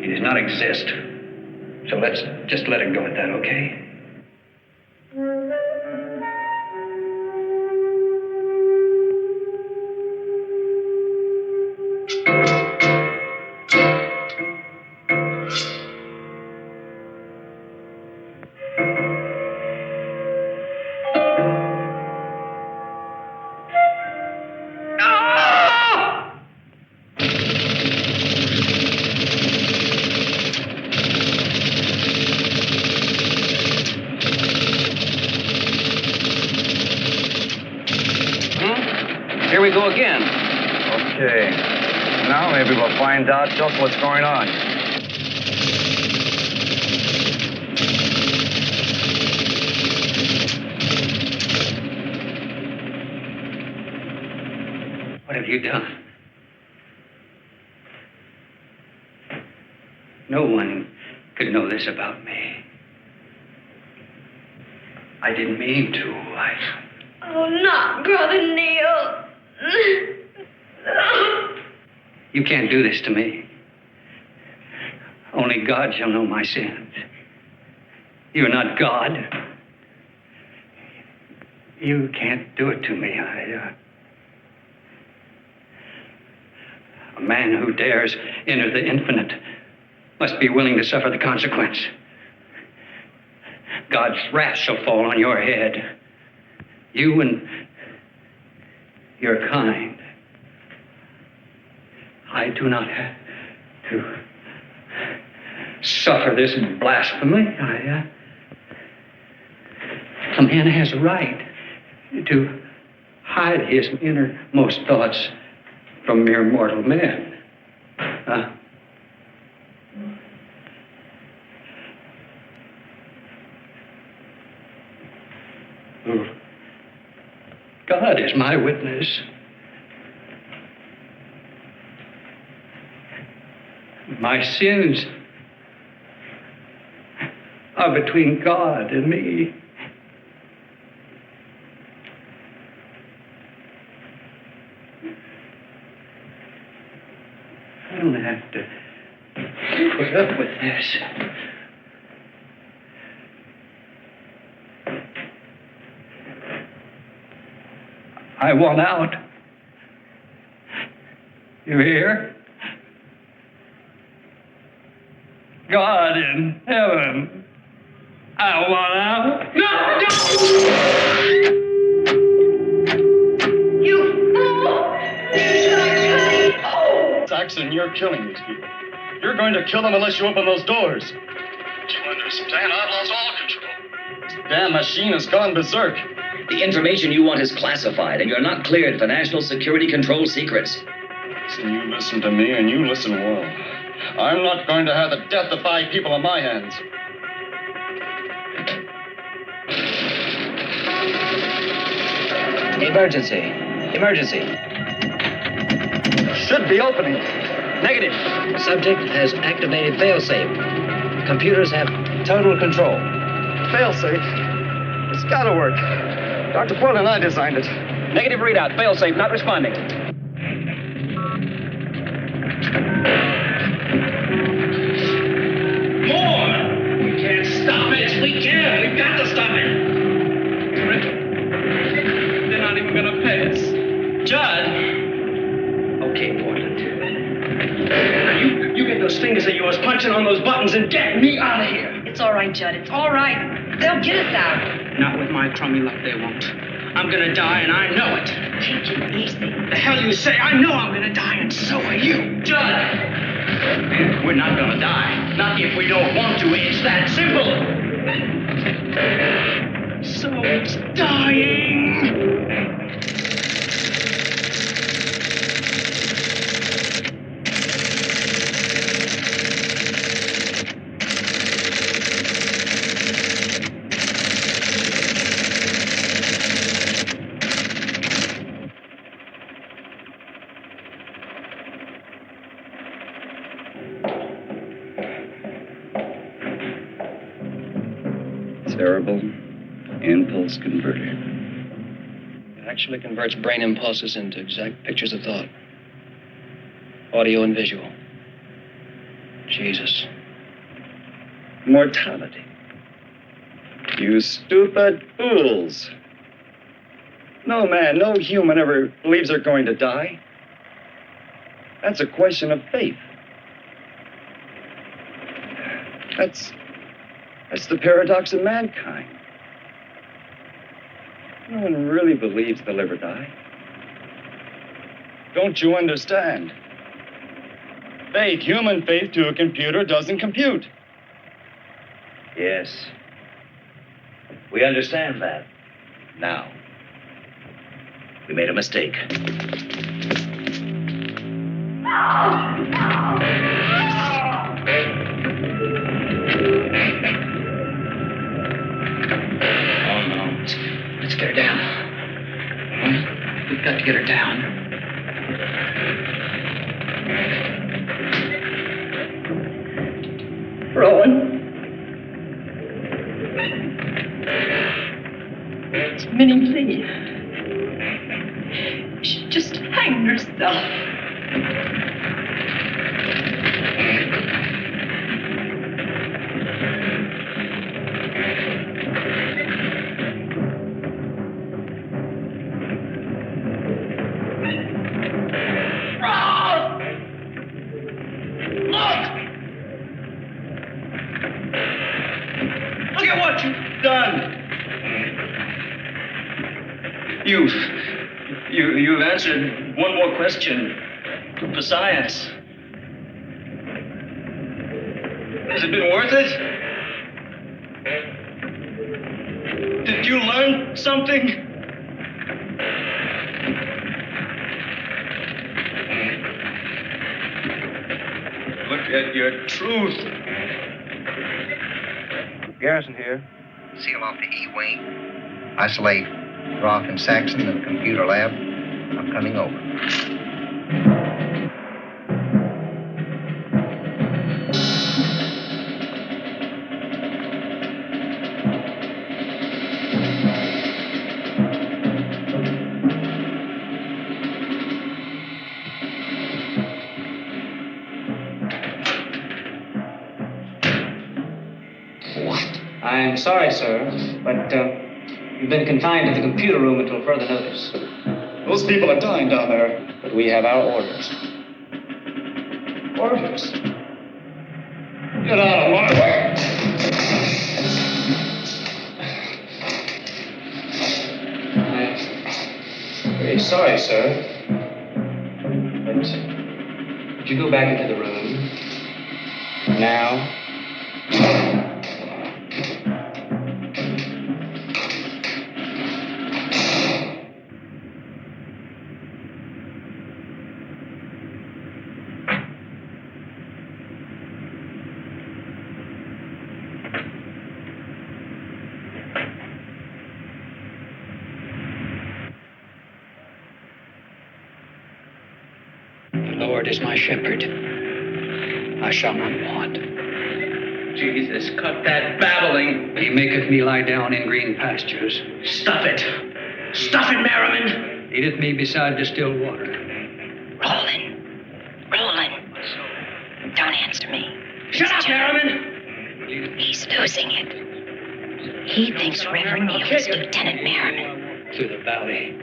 He does not exist. So let's just let it go at that, okay? Here we go again. Okay. Now maybe we'll find out just what's going on. What have you done? No one could know this about me. I didn't mean to. Oh, not Brother Neil. You can't do this to me. Only God shall know my sins. You're not God. You can't do it to me. A man who dares enter the infinite must be willing to suffer the consequence. God's wrath shall fall on your head. You and your kind. I do not have to suffer this blasphemy. A man has a right to hide his innermost thoughts from mere mortal men. God is my witness. My sins are between God and me. I don't have to put up with this. I want out. You hear? God in heaven, I want out. No! You fool! Saxon, you're killing these people. You're going to kill them unless you open those doors. Do you understand? I've lost all control. This damn machine has gone berserk. The information you want is classified, and you're not cleared for national security control secrets. Listen, you listen to me, and you listen well. I'm not going to have the death of 5 people on my hands. Emergency. Emergency. Should be opening. Negative. Subject has activated failsafe. Computers have total control. Failsafe? It's gotta work. Dr. Quill and I designed it. Negative readout. Failsafe not responding. More! We can't stop it. We can. We've got to stop it. They're not even gonna pay us. Judd! Okay, Portland. You get those fingers of yours punching on those buttons and get me out of here. It's all right, Judd. It's all right. They'll get us out. Not with my crummy luck, they won't. I'm gonna die, and I know it. Take it easy. The hell you say? I know I'm gonna die, and so are you. Judd! We're not gonna die. Not if we don't want to. It's that simple. So it's dying. impulse converter. It actually converts brain impulses into exact pictures of thought. Audio and visual. Jesus. Mortality. You stupid fools. No man, no human ever believes they're going to die. That's a question of faith. That's the paradox of mankind. No one really believes they'll ever die. Don't you understand? Faith, human faith to a computer doesn't compute. Yes. We understand that. Now, we made a mistake. Oh, no. Let's get her down. Well, we've got to get her down. Rowan. It's Minnie Lee. She just hanged herself. Look at what you've done. You've answered one more question for science. Has it been worth it? Did you learn something? Look at your truth. Garrison here. Seal off the E-wing. Isolate Roth and Saxon in the computer lab. I'm coming over. I'm sorry, sir, but you've been confined to the computer room until further notice. Those people are dying down there. But we have our orders. Orders? Get out of my way. I'm very sorry, sir. But would you go back into the room? Now? The Lord is my shepherd. I shall not want. Jesus, cut that babbling. He maketh me lie down in green pastures. Stuff it. Stuff it, Merriman. Leadeth me beside the still water. Roland. Don't answer me. Shut up, Merriman. He's losing it. He thinks Reverend Neal is Lieutenant Merriman. Through the valley,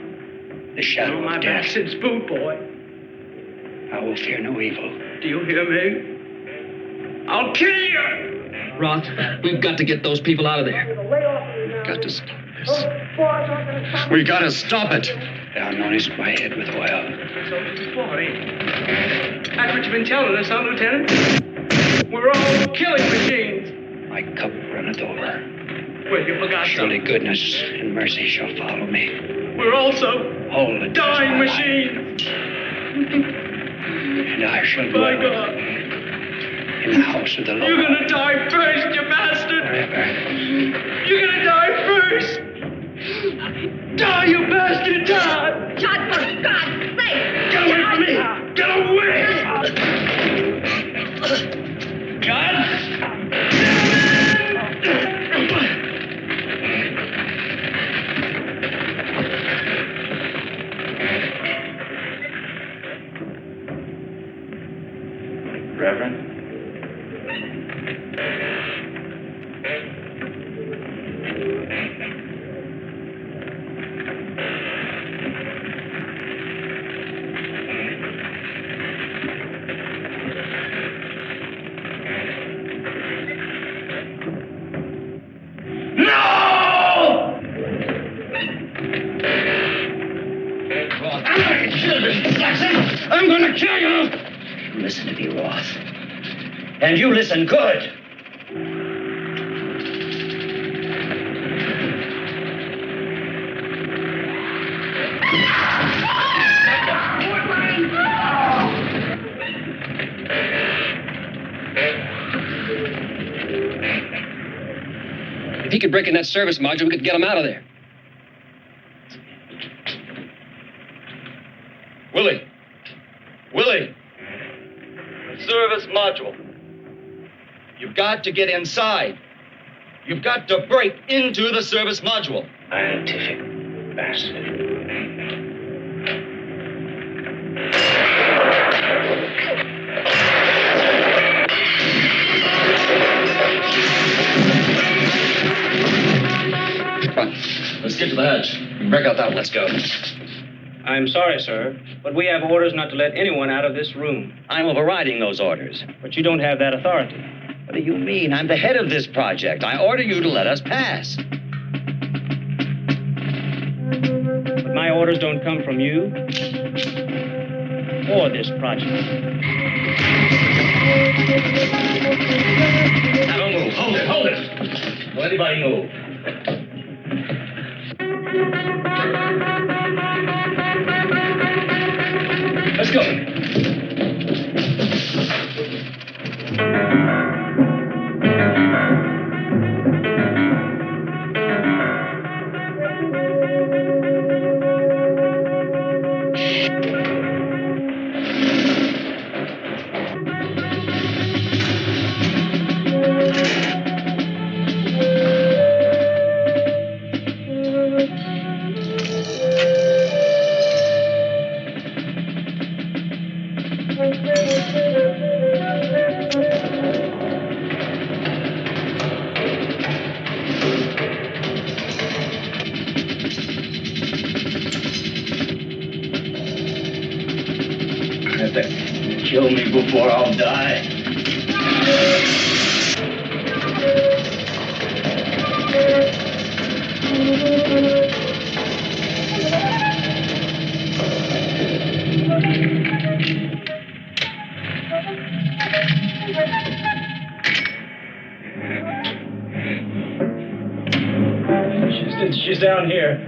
the shadow my of death. back since boot, boy. I will fear no evil. Do you hear me? I'll kill you! Roth, we've got to get those people out of there. Got to stop this. We got to stop it. Thou anointest my head with oil. That's what you've been telling us, huh, Lieutenant? We're all killing machines. My cup runneth over. Well, you forgot Surely something. goodness and mercy shall follow me. We're also All the days of dying my life. machines. And I shall My dwell God. in the house of the Lord You're gonna die first, you bastard! forever. You're gonna die first! Die, you bastard, die! John, for God's sake! Get away from me! Get away! John! I'm gonna kill you! Listen to me, Roth. And you listen good. If he could break in that service module, we could get him out of there. Willie! Willie! Service module. You've got to get inside. You've got to break into the service module. Scientific bastard. Let's get to the hatch. Break out that one. Let's go. I'm sorry, sir, but we have orders not to let anyone out of this room. I'm overriding those orders. But you don't have that authority. What do you mean? I'm the head of this project. I order you to let us pass. But my orders don't come from you or this project. Now don't move. Hold it. Hold it. Don't anybody move. Let's go. Kill me before I'll die. She's down here.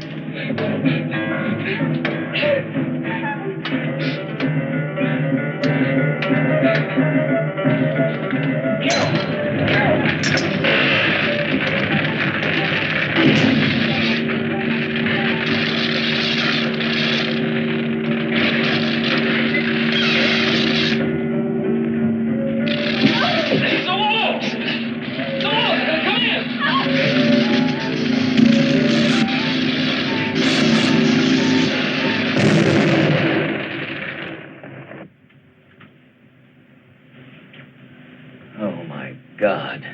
God.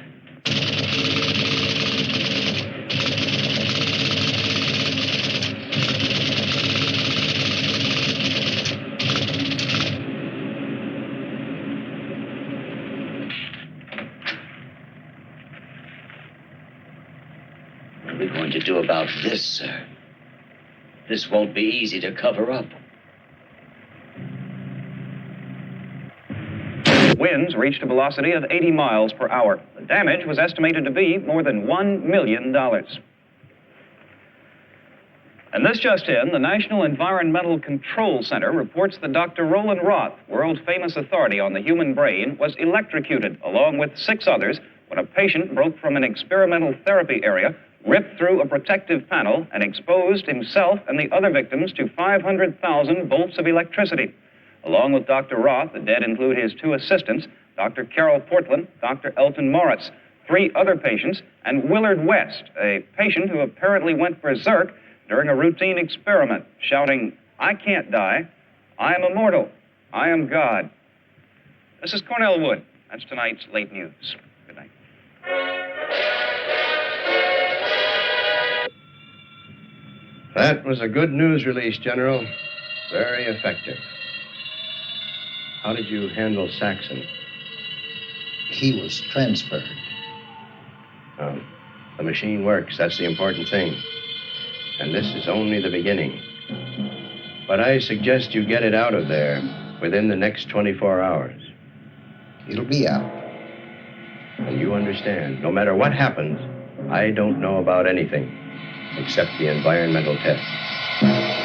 What are we going to do about this, sir? This won't be easy to cover up. Winds reached a velocity of 80 miles per hour. The damage was estimated to be more than $1 million. And this just in, the National Environmental Control Center reports that Dr. Roland Roth, world-famous authority on the human brain, was electrocuted, along with 6 others, when a patient broke from an experimental therapy area, ripped through a protective panel, and exposed himself and the other victims to 500,000 volts of electricity. Along with Dr. Roth, the dead include his 2 assistants, Dr. Carol Portland, Dr. Elton Moritz, 3 other patients, and Willard West, a patient who apparently went berserk during a routine experiment, shouting, "I can't die. I am immortal. I am God." This is Cornell Wood. That's tonight's late news. Good night. That was a good news release, General. Very effective. How did you handle Saxon? He was transferred. Oh, the machine works. That's the important thing. and this is only the beginning. But I suggest you get it out of there within the next 24 hours. It'll be out. And you understand, no matter what happens, I don't know about anything except the environmental tests.